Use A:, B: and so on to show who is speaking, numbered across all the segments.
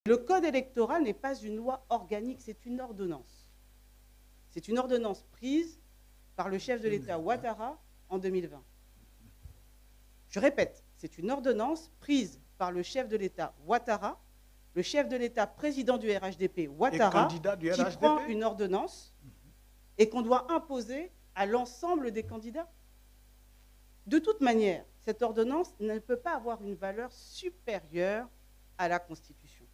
A: Le code électoral n'est pas une loi organique, c'est une ordonnance. C'est une ordonnance prise par le chef de l'État Ouattara en 2020. Je répète, c'est une ordonnance prise par le chef de l'État Ouattara, le chef de l'État président du RHDP Ouattara, qui prend une ordonnance et qu'on doit imposer à l'ensemble des candidats. De toute manière, cette ordonnance ne peut pas avoir une valeur supérieure à la Constitution.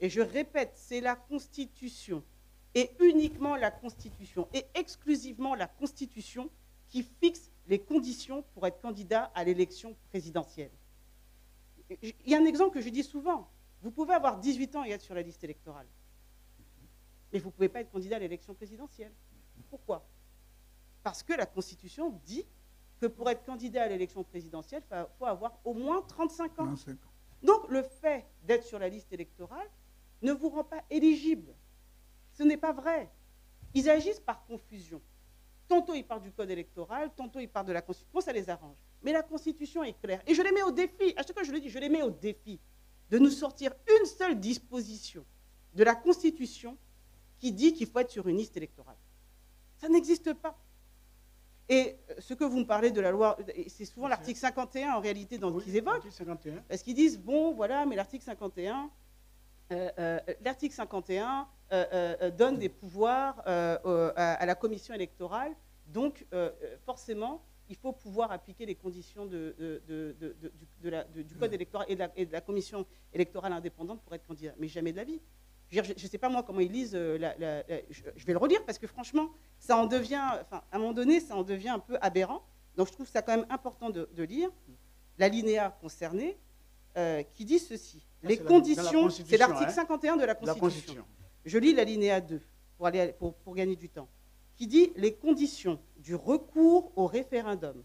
A: Et je répète, c'est la Constitution, et uniquement la Constitution, et exclusivement la Constitution, qui fixe les conditions pour être candidat à l'élection présidentielle. Il y a un exemple que je dis souvent. Vous pouvez avoir 18 ans et être sur la liste électorale. Mais vous ne pouvez pas être candidat à l'élection présidentielle. Pourquoi? Parce que la Constitution dit que pour être candidat à l'élection présidentielle, il faut avoir au moins 35 ans. Donc le fait d'être sur la liste électorale ne vous rend pas éligible. Ce n'est pas vrai. Ils agissent par confusion. Tantôt ils parlent du code électoral, tantôt ils parlent de la Constitution, ça les arrange. Mais la Constitution est claire. Et je les mets au défi, à chaque fois je le dis, je les mets au défi de nous sortir une seule disposition de la Constitution qui dit qu'il faut être sur une liste électorale. Ça n'existe pas. Et ce que vous me parlez de la loi, c'est souvent l'article 51 en réalité qu'ils évoquent. Parce qu'ils disent, bon, voilà, mais l'article 51, donne des pouvoirs à la commission électorale. Donc, forcément, il faut pouvoir appliquer les conditions du code électoral et de la commission électorale indépendante pour être candidat. Mais jamais de la vie. Je ne sais pas moi comment ils lisent, je vais le relire parce que franchement, ça en devient, enfin, à un moment donné, ça en devient un peu aberrant. Donc je trouve ça quand même important de lire l'alinéa concerné qui dit ceci. Les conditions, c'est l'article 51 de la Constitution. Je lis l'alinéa 2 pour gagner du temps, qui dit les conditions du recours au référendum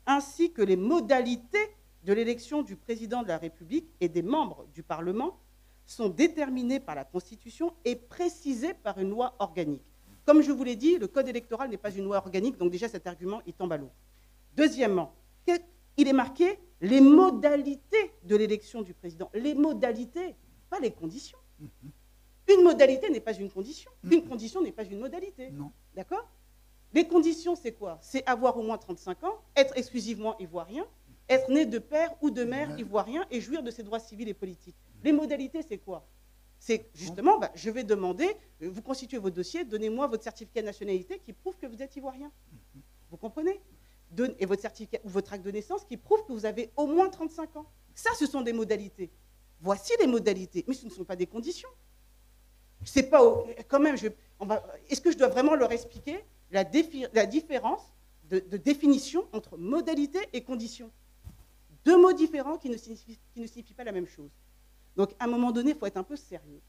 A: ainsi que les modalités de l'élection du président de la République et des membres du Parlement sont déterminés par la Constitution et précisés par une loi organique. Comme je vous l'ai dit, le code électoral n'est pas une loi organique, donc déjà cet argument il tombe à l'eau. Deuxièmement, il est marqué les modalités de l'élection du président. Les modalités, pas les conditions. Une modalité n'est pas une condition. Une condition n'est pas une modalité. D'accord? Les conditions, c'est quoi? C'est avoir au moins 35 ans, être exclusivement ivoirien, être né de père ou de mère ivoirien et jouir de ses droits civils et politiques. Les modalités, c'est quoi? C'est justement, je vais demander, vous constituez votre dossier, donnez-moi votre certificat de nationalité qui prouve que vous êtes ivoirien. Vous comprenez? Et votre certificat ou votre acte de naissance qui prouve que vous avez au moins 35 ans. Ça, ce sont des modalités. Voici les modalités, mais ce ne sont pas des conditions. C'est pas, quand même, est-ce que je dois vraiment leur expliquer la différence de définition entre modalité et condition? Deux mots différents qui ne signifient pas la même chose. Donc, à un moment donné, il faut être un peu sérieux.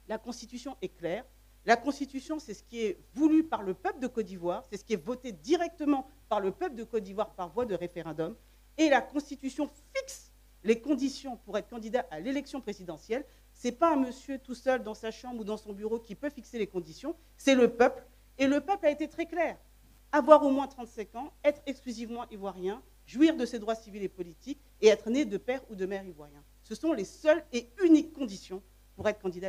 A: La Constitution est claire. La Constitution, c'est ce qui est voulu par le peuple de Côte d'Ivoire, c'est ce qui est voté directement par le peuple de Côte d'Ivoire par voie de référendum. Et la Constitution fixe les conditions pour être candidat à l'élection présidentielle. Ce n'est pas un monsieur tout seul dans sa chambre ou dans son bureau qui peut fixer les conditions, c'est le peuple. Et le peuple a été très clair. Avoir au moins 35 ans, être exclusivement ivoirien, jouir de ses droits civils et politiques et être né de père ou de mère ivoirien. Ce sont les seules et uniques conditions pour être candidat.